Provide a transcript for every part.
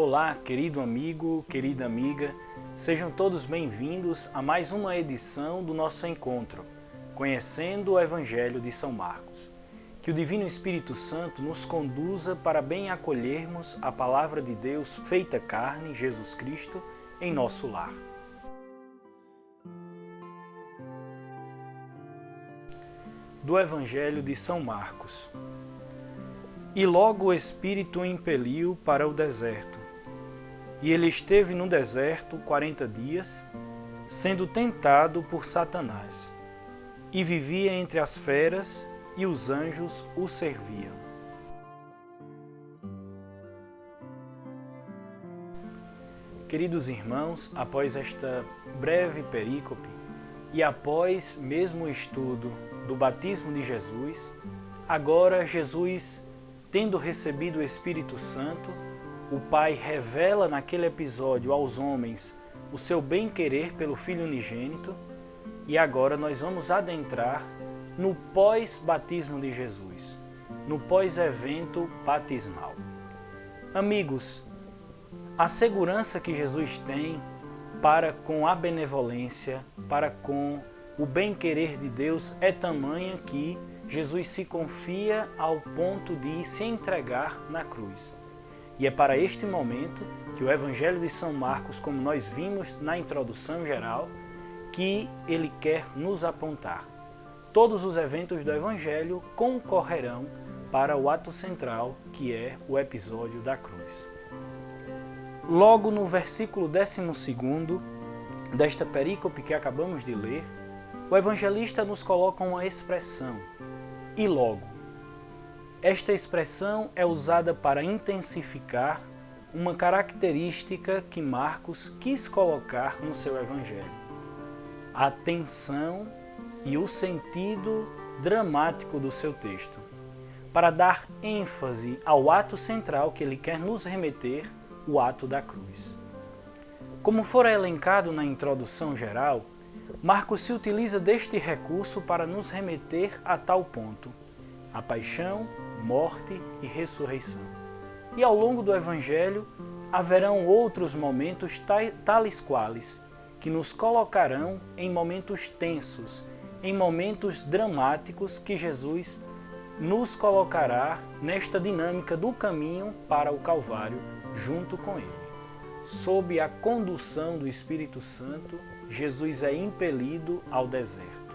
Olá, querido amigo, querida amiga, sejam todos bem-vindos a mais uma edição do nosso encontro, conhecendo o Evangelho de São Marcos. Que o Divino Espírito Santo nos conduza para bem acolhermos a Palavra de Deus feita carne, Jesus Cristo, em nosso lar. Do Evangelho de São Marcos. E logo o Espírito o impeliu para o deserto. E ele esteve no deserto 40 dias, sendo tentado por Satanás. E vivia entre as feras, e os anjos o serviam. Queridos irmãos, após esta breve perícope, e após mesmo o estudo do batismo de Jesus, agora Jesus, tendo recebido o Espírito Santo, o Pai revela naquele episódio aos homens o seu bem-querer pelo Filho unigênito, e agora nós vamos adentrar no pós-batismo de Jesus, no pós-evento batismal. Amigos, a segurança que Jesus tem para com a benevolência, para com o bem-querer de Deus é tamanha que Jesus se confia ao ponto de se entregar na cruz. E é para este momento que o Evangelho de São Marcos, como nós vimos na introdução geral, que ele quer nos apontar. Todos os eventos do Evangelho concorrerão para o ato central, que é o episódio da cruz. Logo no versículo 12 desta perícope que acabamos de ler, o evangelista nos coloca uma expressão, e logo. Esta expressão é usada para intensificar uma característica que Marcos quis colocar no seu evangelho. A tensão e o sentido dramático do seu texto, para dar ênfase ao ato central que ele quer nos remeter, o ato da cruz. Como fora elencado na introdução geral, Marcos se utiliza deste recurso para nos remeter a tal ponto, a paixão, morte e ressurreição. E ao longo do Evangelho haverão outros momentos tales quais, que nos colocarão em momentos tensos, em momentos dramáticos que Jesus nos colocará nesta dinâmica do caminho para o Calvário junto com ele. Sob a condução do Espírito Santo, Jesus é impelido ao deserto.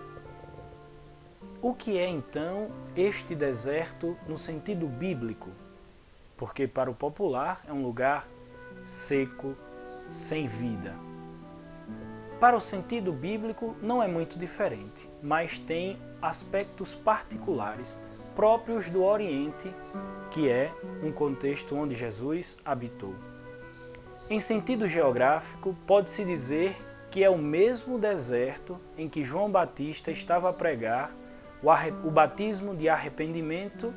O que é então este deserto no sentido bíblico? Porque para o popular é um lugar seco, sem vida. Para o sentido bíblico não é muito diferente, mas tem aspectos particulares próprios do Oriente, que é um contexto onde Jesus habitou. Em sentido geográfico, pode-se dizer que é o mesmo deserto em que João Batista estava a pregar o batismo de arrependimento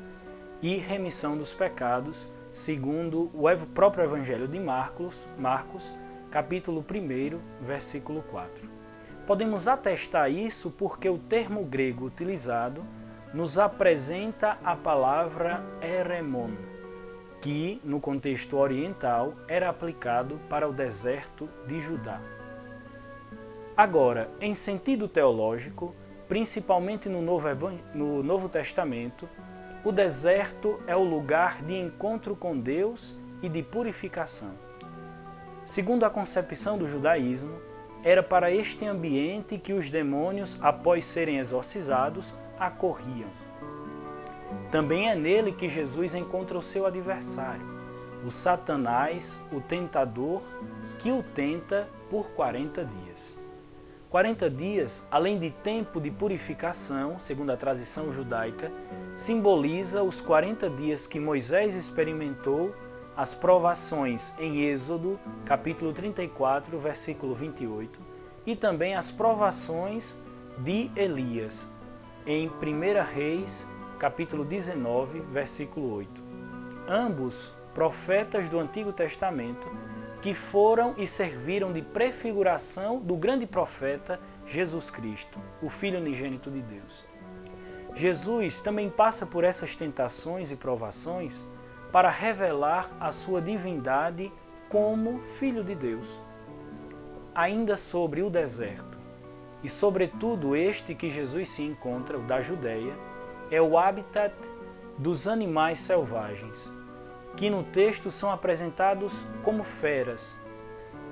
e remissão dos pecados, segundo o próprio Evangelho de Marcos, capítulo 1, versículo 4. Podemos atestar isso porque o termo grego utilizado nos apresenta a palavra eremon, que, no contexto oriental, era aplicado para o deserto de Judá. Agora, em sentido teológico, principalmente no Novo Testamento, o deserto é o lugar de encontro com Deus e de purificação. Segundo a concepção do judaísmo, era para este ambiente que os demônios, após serem exorcizados, acorriam. Também é nele que Jesus encontra o seu adversário, o Satanás, o tentador, que o tenta por 40 dias. 40 dias, além de tempo de purificação, segundo a tradição judaica, simboliza os 40 dias que Moisés experimentou as provações em Êxodo, capítulo 34, versículo 28, e também as provações de Elias, em 1 Reis, capítulo 19, versículo 8. Ambos profetas do Antigo Testamento que foram e serviram de prefiguração do grande profeta Jesus Cristo, o Filho unigênito de Deus. Jesus também passa por essas tentações e provações para revelar a sua divindade como Filho de Deus. Ainda sobre o deserto, e sobretudo este que Jesus se encontra, o da Judéia, é o habitat dos animais selvagens, que no texto são apresentados como feras,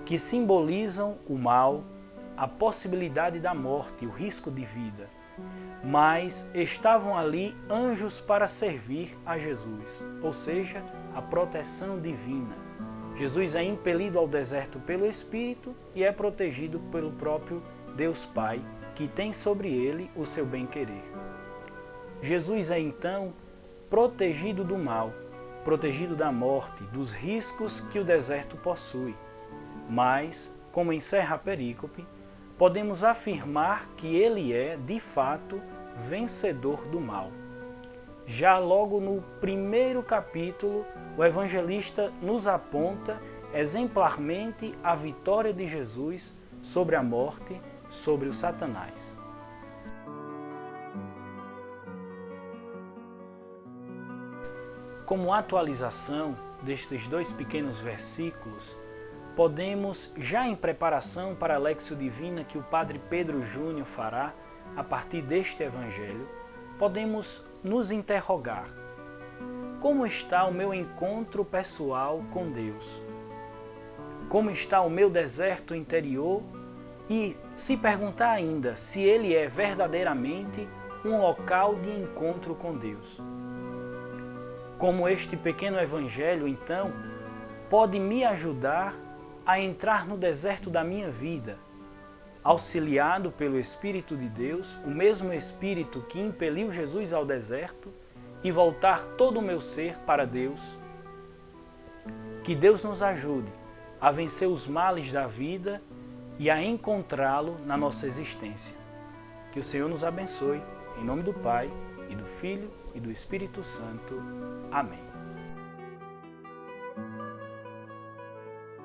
que simbolizam o mal, a possibilidade da morte, o risco de vida. Mas estavam ali anjos para servir a Jesus, ou seja, a proteção divina. Jesus é impelido ao deserto pelo Espírito e é protegido pelo próprio Deus Pai, que tem sobre ele o seu bem-querer. Jesus é então protegido do mal, protegido da morte, dos riscos que o deserto possui. Mas, como encerra a perícope, podemos afirmar que ele é, de fato, vencedor do mal. Já logo no primeiro capítulo, o evangelista nos aponta exemplarmente a vitória de Jesus sobre a morte, sobre o Satanás. Como atualização destes 2 pequenos versículos, podemos, já em preparação para a Lexio Divina que o Padre Pedro Júnior fará a partir deste Evangelho, podemos nos interrogar: como está o meu encontro pessoal com Deus? Como está o meu deserto interior? E se perguntar ainda se ele é verdadeiramente um local de encontro com Deus. Como este pequeno Evangelho, então, pode me ajudar a entrar no deserto da minha vida, auxiliado pelo Espírito de Deus, o mesmo Espírito que impeliu Jesus ao deserto, e voltar todo o meu ser para Deus. Que Deus nos ajude a vencer os males da vida e a encontrá-lo na nossa existência. Que o Senhor nos abençoe, em nome do Pai, e do Filho, e do Espírito Santo. Amém.